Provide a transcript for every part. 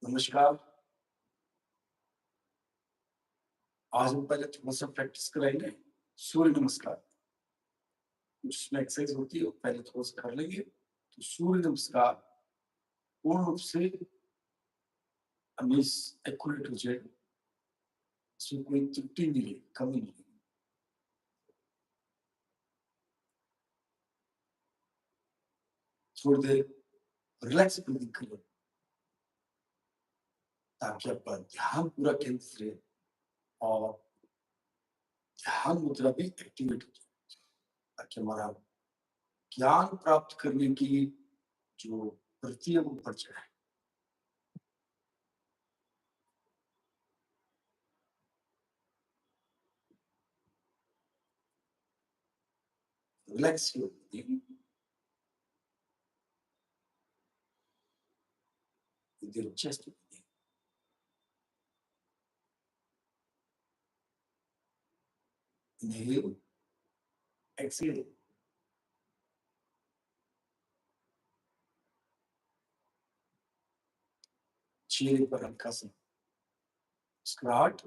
नमस्कार। आज हम पहले थोड़ा-सा प्रैक्टिस करेंगे सूर्य नमस्कार। उसमें एक्सरसाइज होती है, वो पहले थोड़ा-सा कर लेंगे। तो सूर्य नमस्कार पूर्ण रूप से हमें एक्यूरेट हो जाए, इसमें कोई त्रुटि नहीं है, कमी नहीं है। थोड़ी देर रिलैक्स ब्रीथिंग करें, ताकि आपका ध्यान पूरा केंद्रित रहे और ध्यान मुद्रा भी एक्टिवेट हो जाए, ताकि हमारा ज्ञान प्राप्त करने की जो वृत्ति है, वो बढ़ जाए। Relax your breathing with your chest breathing. Inhale, exhale. चेहरे पर हल्का सा मुस्कुराहट।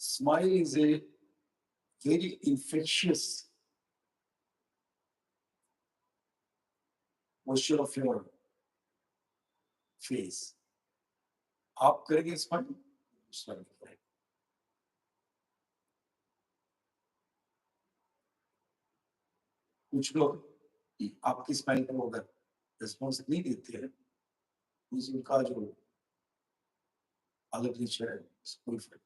Smile is a very infectious posture of your face. आप करेंगे स्माइल, कुछ लोग आपकी स्माइल को अगर रिस्पॉन्स नहीं देते हैं, उनका जो अलग नेचर है, कोई फर्क।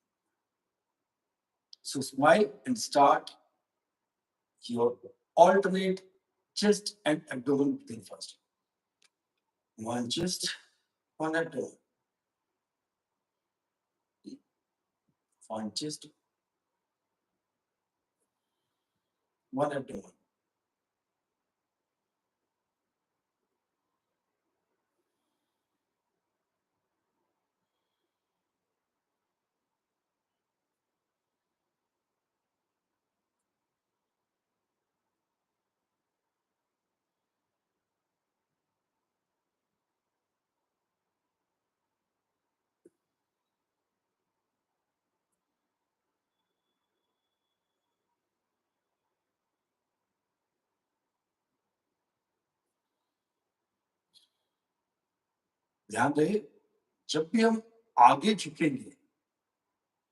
So smile and start your alternate chest and abdomen breathing first. One chest, one abdomen. One chest, one abdomen. ध्यान रहे, जब भी हम आगे झुकेंगे,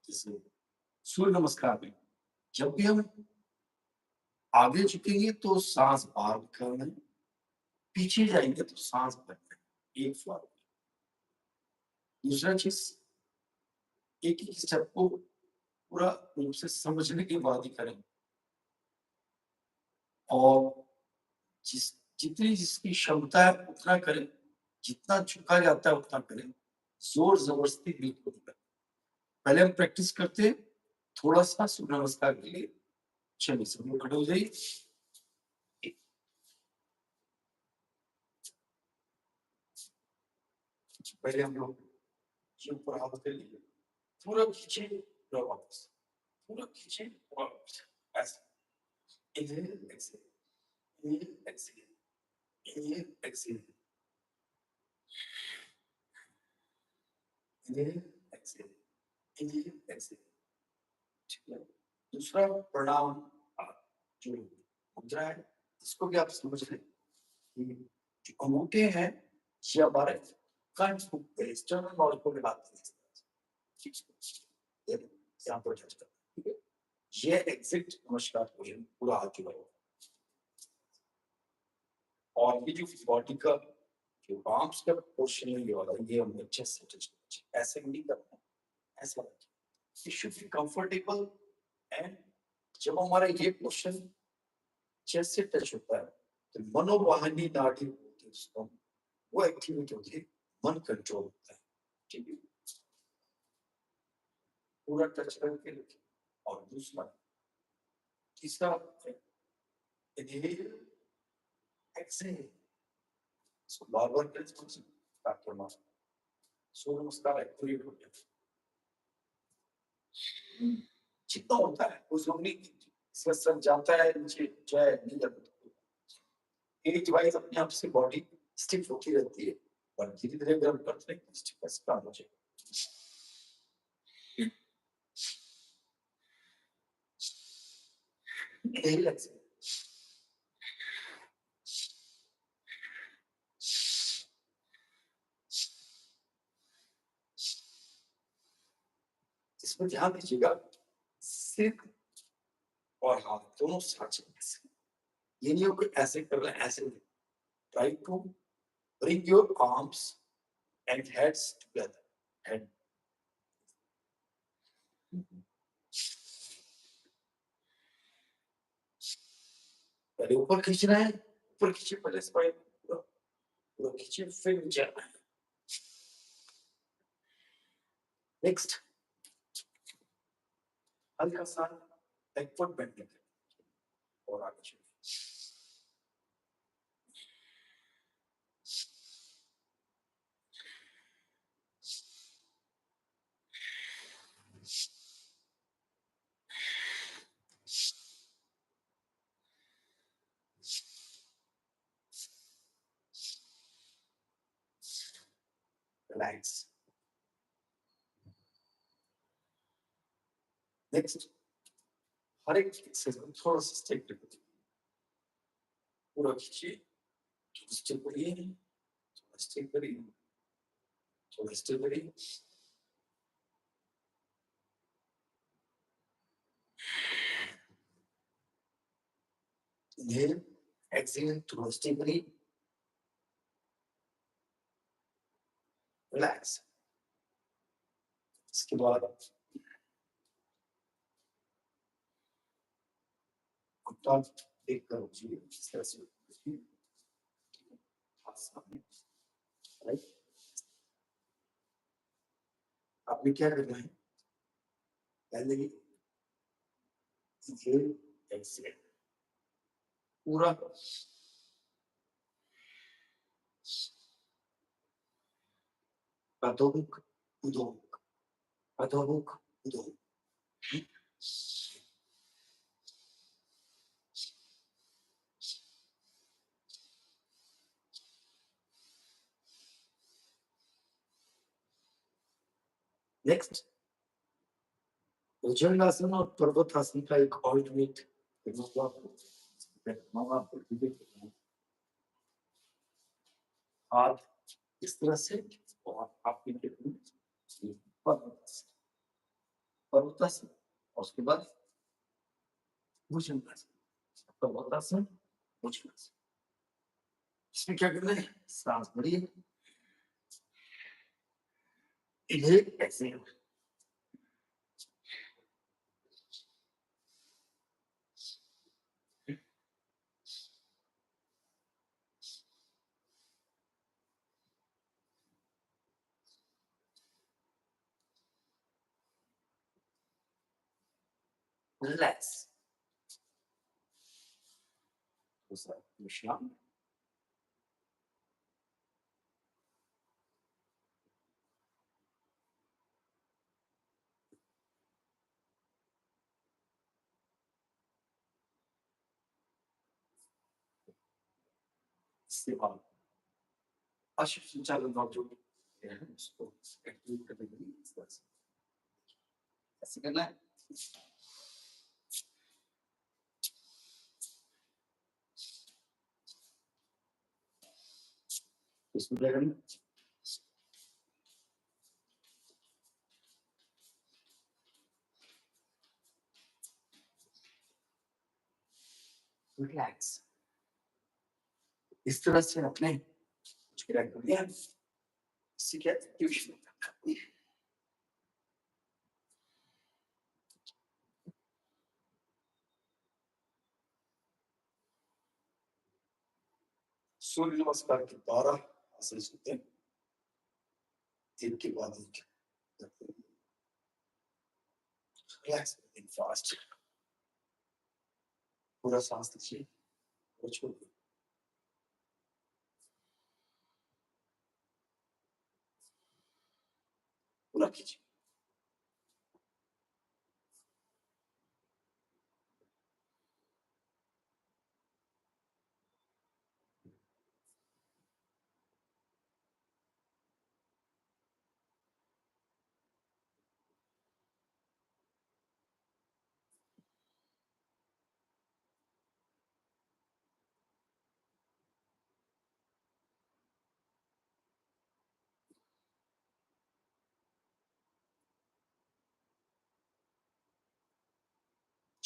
जैसे सूर्य नमस्कार में जब भी हम आगे झुकेंगे तो सांस बाहर निकालना है, पीछे जाएंगे तो सांस भरना है। एक फॉर्म। दूसरा चीज, एक एक स्टेप को पूरा रूप से समझने के बाद ही करें और जितनी जिसकी क्षमता है उतना करें, जितना झुका जाता है उतना करें, जोर जबरदस्ती बिल्कुल नहीं करें। पहले हम प्रैक्टिस करते हैं थोड़ा सा सूर्य नमस्कार के लिए। चलिए सब लोग खड़े हो जाइए। पहले हम लोग ये ऊपर हाथ कर लिए, पूरा खींचे, पूरा वापस, पूरा खींचे, पूरा वापस, ऐसे। Inhale, exhale, inhale, exhale, inhale, exhale, inhale, exhale, inhale, exhale। ठीक है। दूसरा प्रणाम, जो मुद्रा है, इसको भी आप समझ लें कि जो अंगूठे हैं, ये हमारे कंठ को एक्सटर्नल बॉडी को मिलाते हैं। यहाँ पर टच करते हैं, ठीक है। ये एग्जिट नमस्कार पोजीशन, पूरा हाथ जुड़ा हुआ और ये जो बॉडी का जो आर्म्स का पोर्शन है, ये वाला, ये हमने चेस्ट से टच करना, ऐसे नहीं करना है, ऐसे रखिए। It should be comfortable and जब हमारा ये पोर्शन चेस्ट से टच होता है तो मनोवाहिनी नाड़ी होती है, उसको वो एक्टिवेट होती है, मन कंट्रोल होता है। ठीक है, पूरा टच करके रखिए। और दूसरा, तीसरा, इनहेल, एक्सहेल, इसको बार-बार करें ताकि हमारा सूर्य नमस्कार एक्टिवेट हो जाए। जितना होता है उस जरूरी इसका सर जाता है नीचे, चाहे नहीं जाता, एज वाइज अपने आप से बॉडी स्टिफ होती रहती है, पर धीरे धीरे गर्म करते हैं स्टिफनेस कम हो जाए। रिलैक्स। इसमें ध्यान दीजिएगा, सिर और हाथ दोनों साथ चलने से, ये नहीं हो कि ऐसे कर रहे हैं ऐसे नहीं। Try to bring your arms and heads together. Head पहले ऊपर खींचना है, ऊपर खींचिए पहले स्पाइन पूरा, पूरा खींचिए फिर नीचे आना है। नेक्स्ट हल्का सा बैकवर्ड बेंडिंग और आगे चलिए। रिलैक्स। नेक्स्ट हर एक एक्सरसाइज में थोड़ा सा स्टेप लेते, पूरा खींचिए, थोड़ा स्टेप करिए, थोड़ा स्टेप करिए, थोड़ा स्टेप करिए। Inhale, exhale, थोड़ा स्टेप करिए, रिलैक्स। इसके बाद घुटना एक करो जी, इस तरह से हाथ सामने, राइट। आपने क्या करना है, पहले inhale, exhale, पूरा अधोमुख उधोमुख, अधोमुख उधोमुख। नेक्स्ट भुजंगासन और पर्वतासन का एक ऑल्टरनेट हाथ इस तरह से और आपके पर्वतासन, पर्वतासन और उसके बाद भुजंगासन, पर्वतासन, भुजंगासन। इसमें क्या करना है, सांस भरिए, इन्हेल एक्सहेल, रिलैक्स। दूसरा विश्राम। इसके बाद अश्व संचालन का जो है उसको एक्टिवेट करने के लिए इस तरह से ऐसे करना है। इसमें क्या करना, रिलैक्स। इस तरह से अपने कुछ क्रिया कर दिया, इससे क्या एक्टिवेशन सूर्य नमस्कार के 12 आसन होते हैं, एक के बाद एक। रिलैक्स इन फास्ट, पूरा सांस लीजिए और छोड़िए, पूरा खींचिए।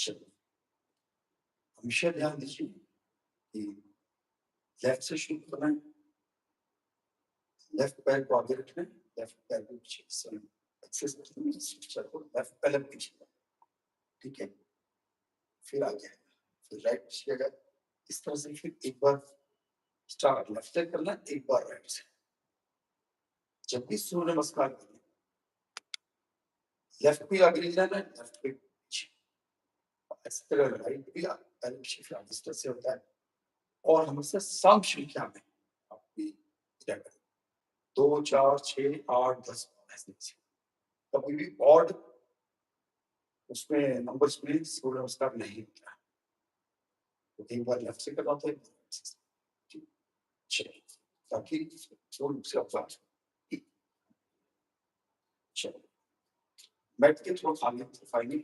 चलो, हमेशा ध्यान दीजिए कि लेफ्ट से शुरू करना है, लेफ्ट पैर को आगे रखना है, लेफ्ट पैर को पीछे, चलो लेफ्ट पैर पीछे, ठीक है, फिर आगे, फिर राइट पीछे, इस तरह से फिर एक बार स्टार्ट लेफ्ट से करना, एक बार राइट से। जब भी सूर्य नमस्कार करें, लेफ्ट भी आगे ले जाना है, लेफ्ट भी पीछे, इस तरह राइट भी पहले पीछे फिर आगे, इस तरह से होता है। और हमेशा सम संख्या में आपकी क्या करें, 2, 4, 6, 8, 10 ऐसे कभी भी ऑड उसमें नंबर्स में सूर्य नमस्कार नहीं होता, तो एक बार लेफ्ट से करना था, ताकि सूर्य से अपना चलो मैट के थ्रू खाली फाइनली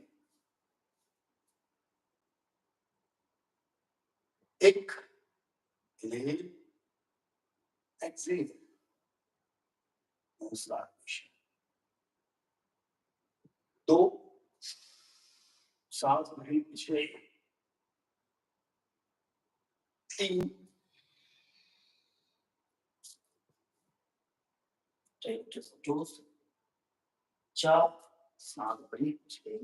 एक inhale, exhale, नमस्कार, 2 सांस भरी पीछे, 3 take to toes, 4 सांस भरी पीछे,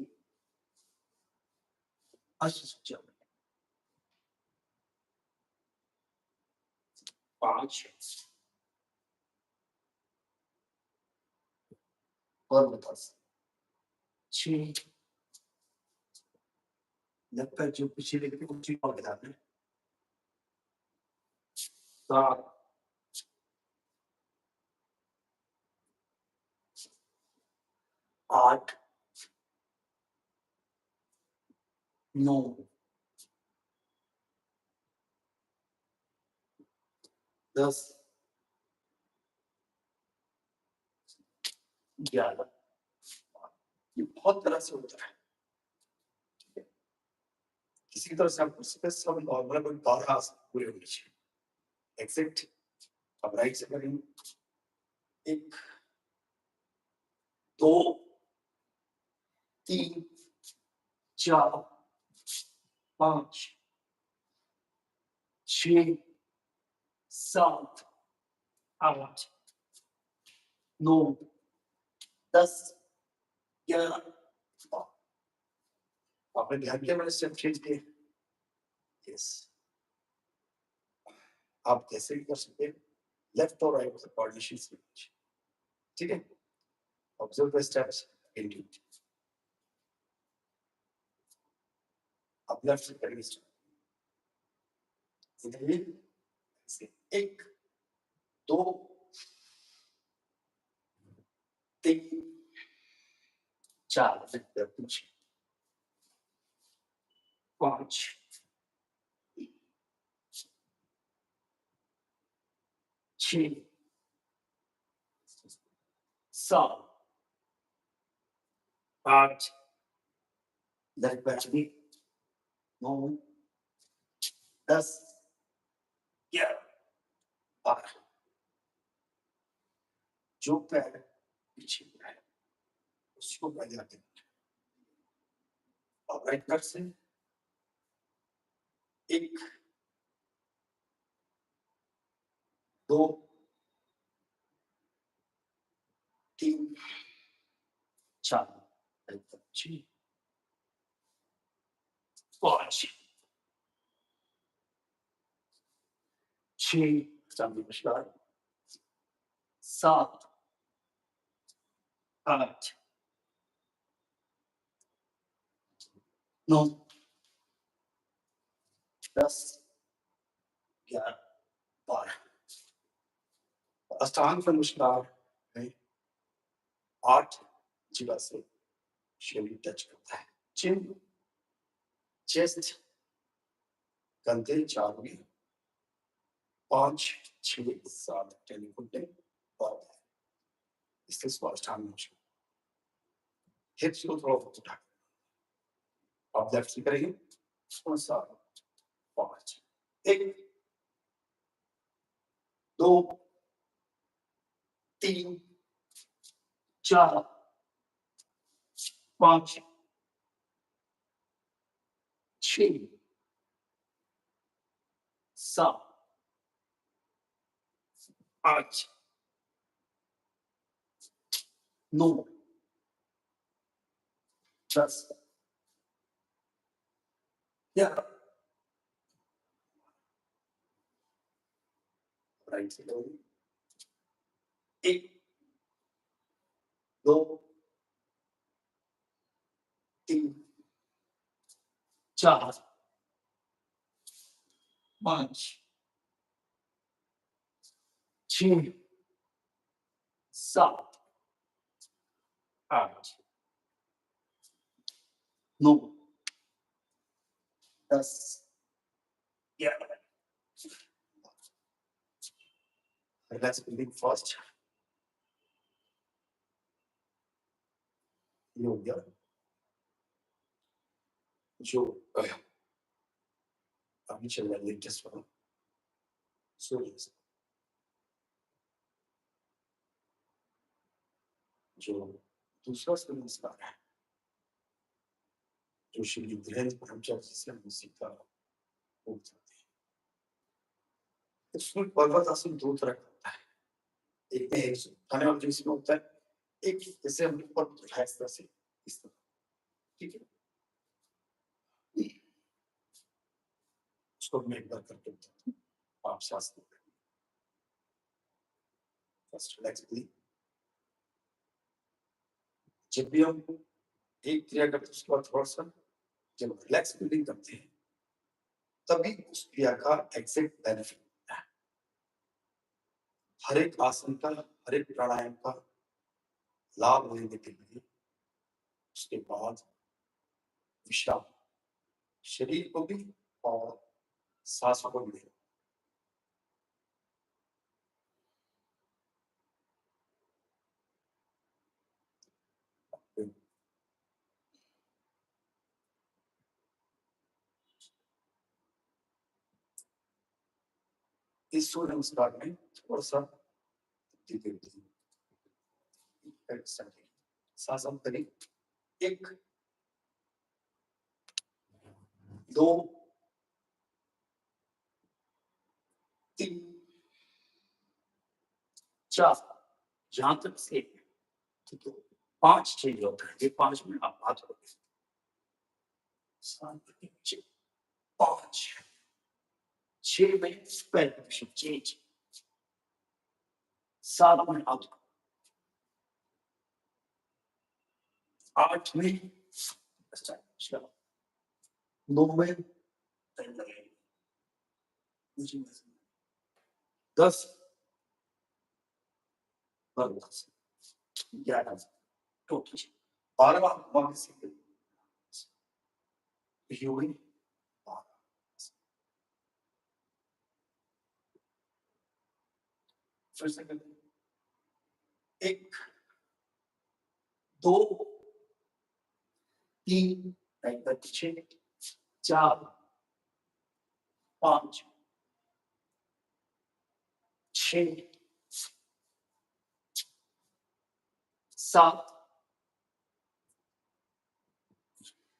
5 और 10, 6 लगता है जो पीछे लेके उसी को गिराना है, 7 8 9 10 11 ये बहुत तरह से होता है, किसी तरह से आपको सब नॉर्मल 12 पूरे होने चाहिए। एग्जिट अब राइट से करेंगे, 1 2 3 4 5 6 7 8 9 10 11 आपने ध्यान किया मैंने स्टेप चेंज किए, यस आप कैसे भी कर सकते हैं, लेफ्ट और राइट कोऑर्डिनेशन से, ठीक है, ऑब्जर्व द स्टेप्स इन अब लेफ्ट से करेंगे स्टार्ट, इनहेल से 1 2 3 4 पीछे 5 6 7 8 लेफ्ट बैक भी 9 10 11 12 जो पैर पीछे है उसको पहले आगे, और राइट पैर से 1 2 3 4 6 5 6 नमस्कार 7 8 9 10 11 12 अष्टांग नमस्कार है 8 जगह से शरीर टच करता है, चिन चेस्ट कंधे 4 में 5 6 7 टेलीफोन और इससे स्वास्थ्य हिप्स को थोड़ा उठा, आप लेफ्ट से करेंगे 7 5 1 2 3 4 5 6 7 8 9 10 11 राइट से करोगे 1 2 3 4 5 6 7 8 9 10 11 Let's begin first. ये हो गया जो अभी चल रहा है लेटेस्ट वाला सूर्य से जो दूसरा सूर्य नमस्कार है जो श्री धीरेन्द्र ब्रह्मचारी से हमने सीखा वो बताते हैं उसमें पर्वत आसन दो तरह का होता है एक में एक खाने वाले जैसे में होता है एक जैसे हम ऊपर उठाए इस तरह से इस तरह ठीक है उसको मैं एक बार करके बताता हूँ आप शास्त्र फर्स्ट रिलैक्स ब्रीथ जब भी हम एक क्रिया करते हैं उसके बाद थोड़ा सा जब रिलैक्स ब्रीथिंग करते हैं तभी उस क्रिया का एग्जैक्ट बेनिफिट होता है हर एक आसन का हर एक प्राणायाम का लाभ लेने के लिए उसके बाद विश्राम शरीर को भी और सांसों को भी इस सूर्य नमस्कार में थोड़ा सा सांस हम करें 1 2 3 4 जहां तक से ठीक है 5 चेंज होता है ये 5 में आप बात हो गई 5 6 में स्पेल चेंज 7 में आउट 8 में 9 में 10 11 12 12 से human फिर से करते हैं 1 2 3 6 4 5 6 7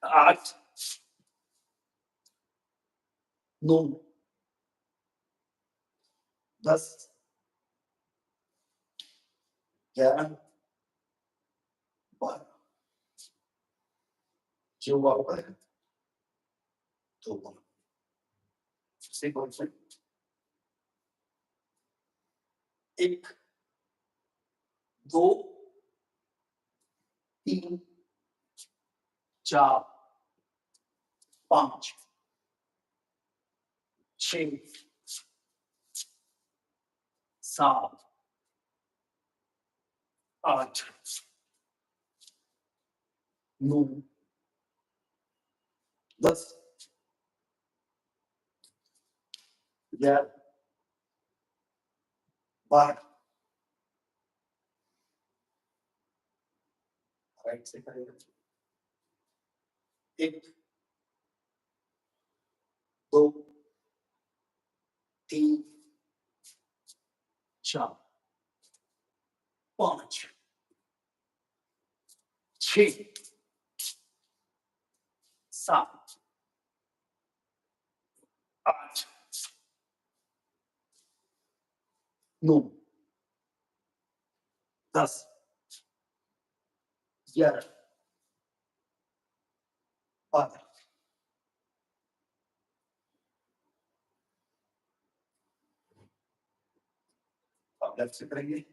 8 9 10 11 12 जो हुआ है तो से कौन से 1 2 3 4 5 6 7 8 9 10 11 12 राइट से करेंगे 1 2 3 4 5 6 7 9, 10, 11, 12। अब लेफ्ट से करेंगे।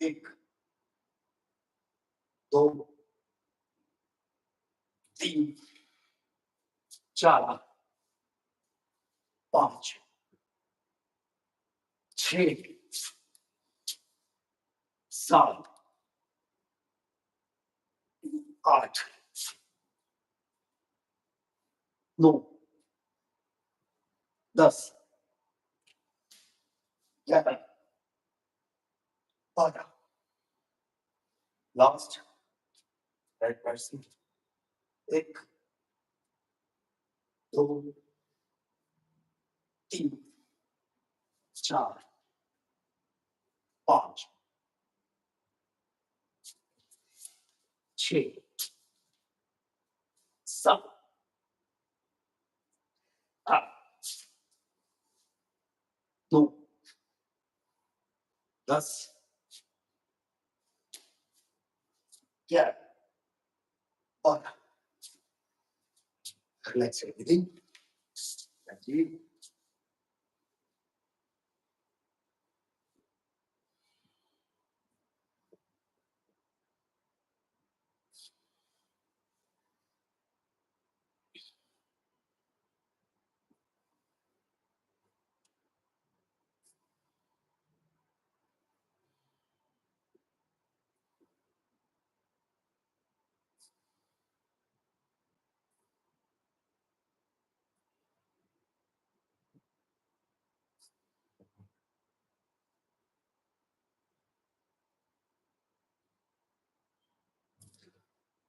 1, 2, 3, 4, 5, 6, 7, 8, 9, 10, 11, 12। लास्ट राइट पैर से। 1, 2, 3, 4, 5, 6, 7, 8, 9, 10, 11, 12। Relax everything. Thank you.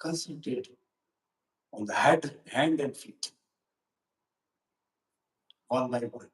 Concentrate on the head, hand, and feet. One by one.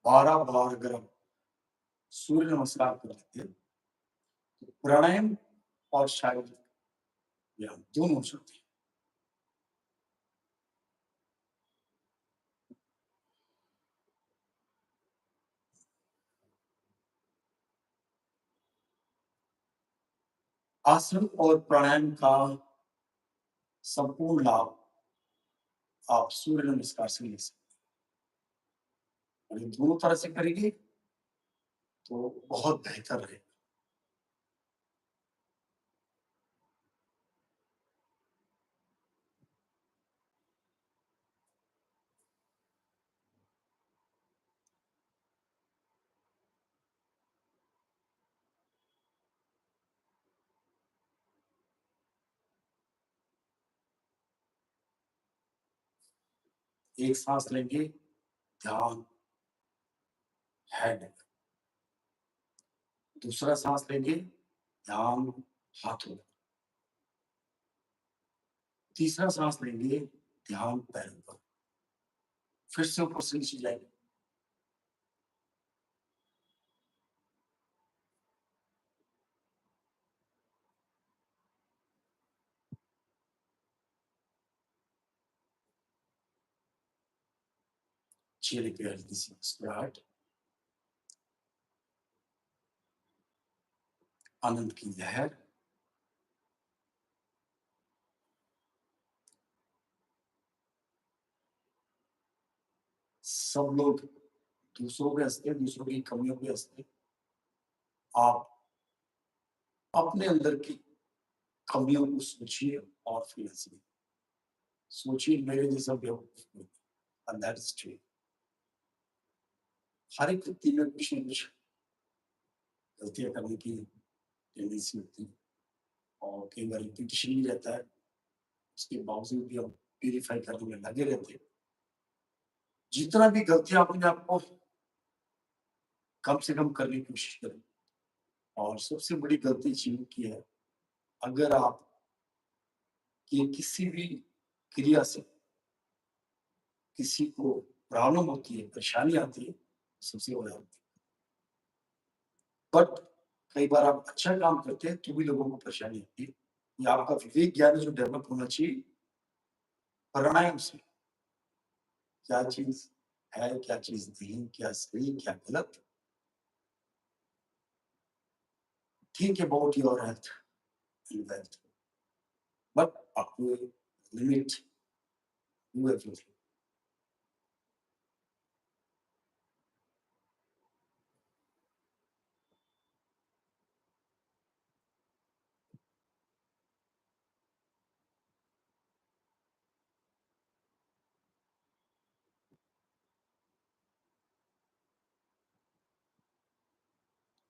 बारह बार अगर हम सूर्य नमस्कार कर लेते हैं तो प्राणायाम और शारीरिक व्यायाम दोनों हो सकते हैं। आसन और प्राणायाम का संपूर्ण लाभ आप सूर्य नमस्कार से ले सकते हैं। अगर दोनों तरह से करेंगे तो बहुत बेहतर रहेगा। एक सांस लेंगे, ध्यान हेड। दूसरा सांस लेंगे, ध्यान हाथों। तीसरा सांस लेंगे, ध्यान पैरों पर। फिर से ऊपर से नीचे जाएंगे। चेहरे पे हल्की सी मुस्कुराहट, आनंद की लहर। सब लोग दूसरों पे हंसते, दूसरों की कमियों पे हंसते। आप अपने अंदर की कमियों को सोचिए और फिर हंसिए। सोचिए मेरे जैसा बेवकूफ नहीं, and that is true। हर एक व्यक्ति में कुछ न कुछ गलतियां करने की टेंडेंसी होती है और कई बार रिपीटेशन भी रहता है। उसके बावजूद भी हम प्यूरिफाई करने में लगे रहते हैं। जितना भी गलतियां अपने आप को कम से कम करने की कोशिश करें। और सबसे बड़ी गलती जीवन की है, अगर आप ये किसी भी क्रिया से किसी को प्रॉब्लम होती है, परेशानी आती है, सबसे बड़ा होती है। बट कई बार आप अच्छा काम करते हैं, तो भी लोगों को परेशानी होती है। ये आपका विवेक ज्ञान जो डेवलप होना चाहिए, प्राणायाम से, क्या चीज़ है, क्या चीज़ नहीं, क्या सही, क्या गलत। Think about your health and wealth, but up to a limit, do everything.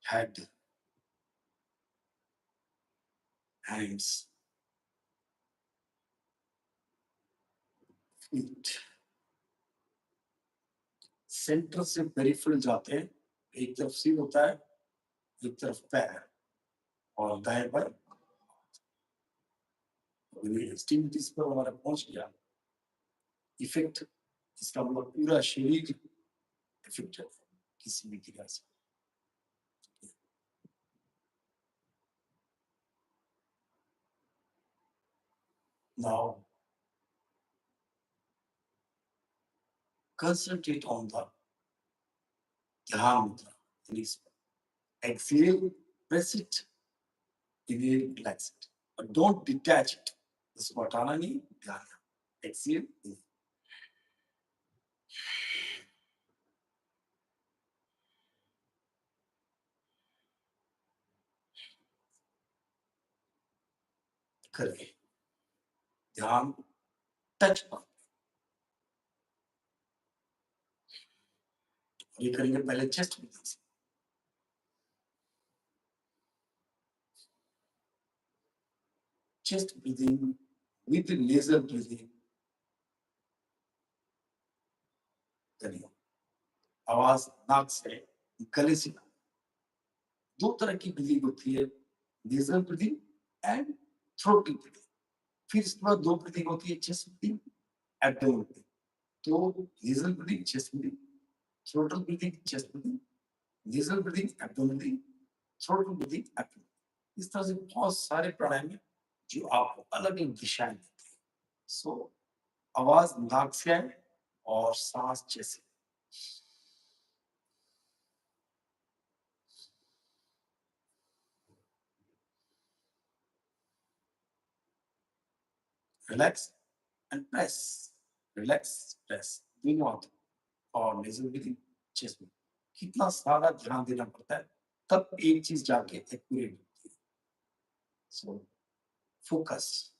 Head, hands, feet. Centre से पेरिफेरल जाते हैं, एक तरफ सिर होता है, एक तरफ पैर, और दाएं पर एक्सट्रीमिटीज पर हमारा पहुंच गया इफेक्ट। इसका मतलब पूरा शरीर इफेक्ट है किसी भी क्रिया से। Now concentrate on the ध्यान मुद्रा, release. Exhale, press it, inhale, relax it, but don't detach it। इसको हटाना नहीं, ध्यान। Exhale, inhale। करें ध्यान, टच पर। ये करेंगे पहले चेस्ट ब्रीथिंग से। Chest breathing with laser breathing करिए। आवाज नाक से, गले से। दो तरह की ब्रीथिंग होती है, laser breathing and throttle breathing. फिर इसके बाद दो ब्रीथिंग होती है, चेस्ट ब्रीथिंग, एब्डोमेन ब्रीथिंग। तो laser breathing, chest breathing, throttle breathing, chest breathing, laser breathing, abdomen breathing, throttle breathing, abdomen. इस तरह से बहुत सारे प्राणायाम हैं जो आपको अलग अलग दिशाएं देते हैं। सो आवाज नाक से आए और सांस जैसे। Relax and press, relax press, दोनों हाथ। और लेजर ब्रीथिंग, चेस्ट में कितना सारा ध्यान देना पड़ता है, तब एक चीज जाके एक्यूरेट होती है। So focus.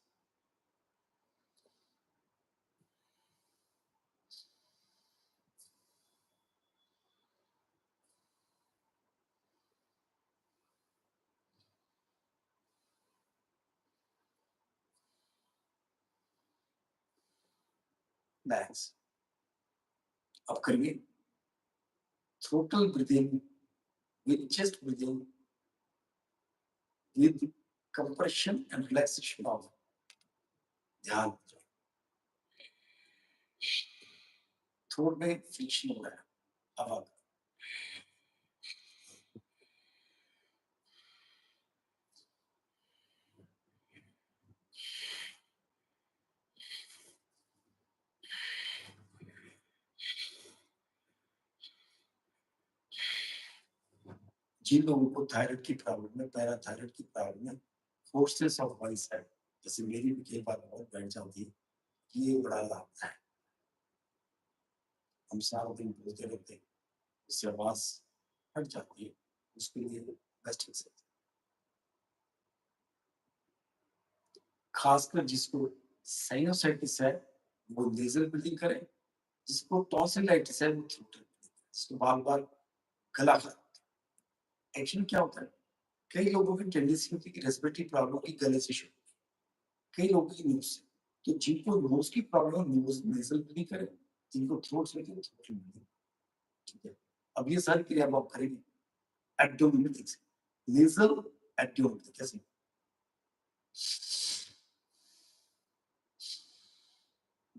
बैलेंस। अब करिए throttle breathing with chest breathing with compression and relaxation of ध्यान। थ्रोट में फ्रिक्शन हो रहा है अब। जिन लोगों को थायराइड की प्रॉब्लम है, पैराथायराइड की प्रॉब्लम है, फोर्सेस ऑफ वॉइस है, जैसे मेरी भी कई बार बहुत बैठ जाती है, ये बड़ा लाभ है। हम सारा दिन बोलते रहते हैं, उससे आवाज हट जाती है, उसके लिए बेस्ट एक्सरसाइज। खासकर जिसको साइनोसाइटिस है, वो लेजर ब्रीथिंग करे। जिसको टॉन्सिलाइटिस है, वो थ्रोटल ब्रीथिंग करे। जिसको बार बार गला खराब, एक्चुअली क्या होता है, कई लोगों की टेंडेंसी होती है कि रेस्पिरेटरी प्रॉब्लम की गले से शुरू, कई लोगों की नोज से। तो जिनको नोज की प्रॉब्लम, नोज नेजल ब्रीथिंग करे, जिनको थ्रोट से, थ्रोट ब्रीथिंग। ठीक है, अब ये सारी क्रिया आप करेंगे एब्डोमेन में नेजल एब्डोमेन कैसे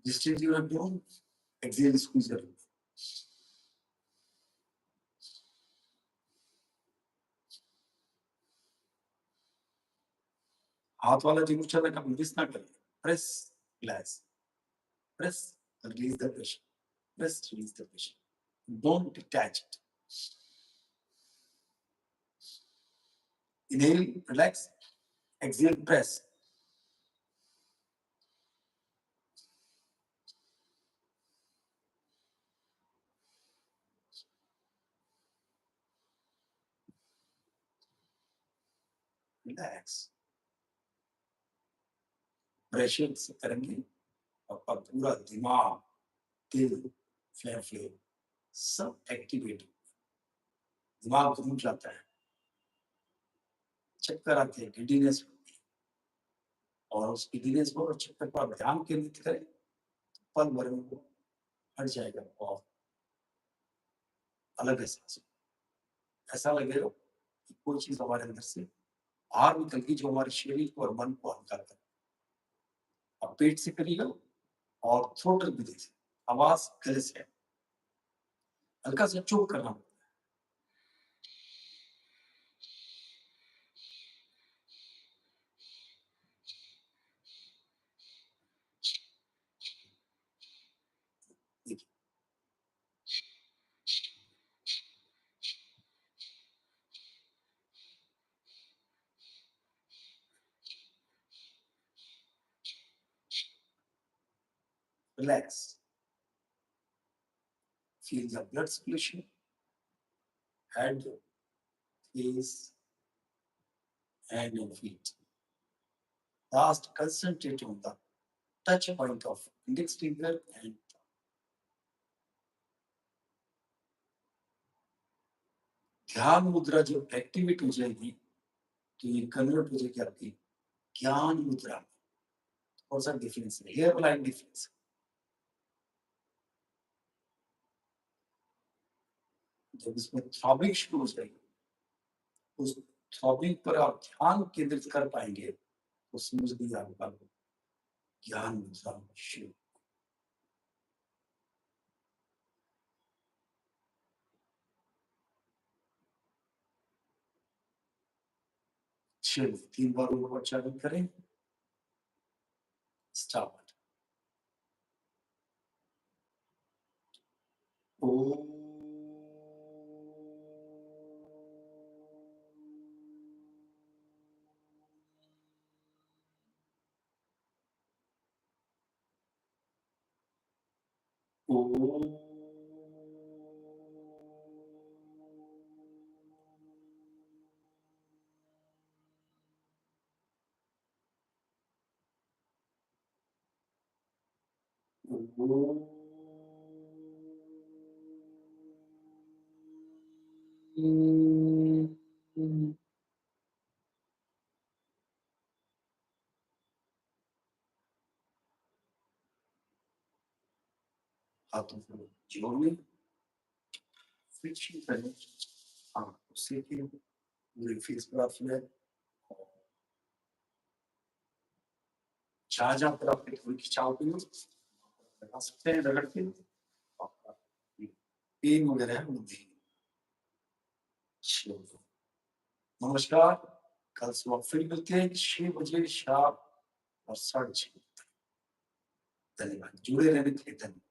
distance your abdomen exhale squeeze your हाथ वाला जो ऊंचा रखा मिस ना करें press glass press release the pressure press release the pressure don't detach it inhale relax exhale press relax pressure से करेंगे और पूरा दिमाग दिल फेफड़े सब एक्टिवेट दिमाग घूम जाता है चक्कर आते हैं गिडीनेस और उस गिडीनेस पर और चक्कर पर ध्यान केंद्रित करें पल भर में वो हट जाएगा और अलग एहसास ऐसा लगेगा कि कोई चीज हमारे अंदर से बाहर निकल गई जो हमारे शरीर को और मन को हल्का कर अब पेट से करिएगा और थ्रोट भी देखिए आवाज गले से हल्का सा चुप करना देखिए relax feel the blood circulation head face and your feet last concentrate on the touch point of index finger and ध्यान मुद्रा जब एक्टिवेट हो जाएगी तो ये कन्वर्ट हो जाएगी आपकी ज्ञान मुद्रा में कौन सा डिफरेंस है हेयर लाइन डिफरेंस जब इसमें थ्रॉबिंग शुरू हो जाएगी उस थ्रॉबिंग पर आप ध्यान केंद्रित कर पाएंगे तो समझ लीजिए आपका ज्ञान मुद्रा शुरू चलिए 3 बार ऊपर उच्चारण करें स्टार्ट ओ हाथों को जोड़ लें स्विचिंग करें हाँ उससे कि पूरे फेस पर आप जो है जहाँ जहाँ पर आपने थोड़ी खिंचाव की हो लगा सकते हैं रगड़ के पेन वगैरह है वो नहीं नमस्कार कल सुबह फिर मिलते हैं 6 बजे शाम और 6:30 धन्यवाद जुड़े रहने के लिए धन्यवाद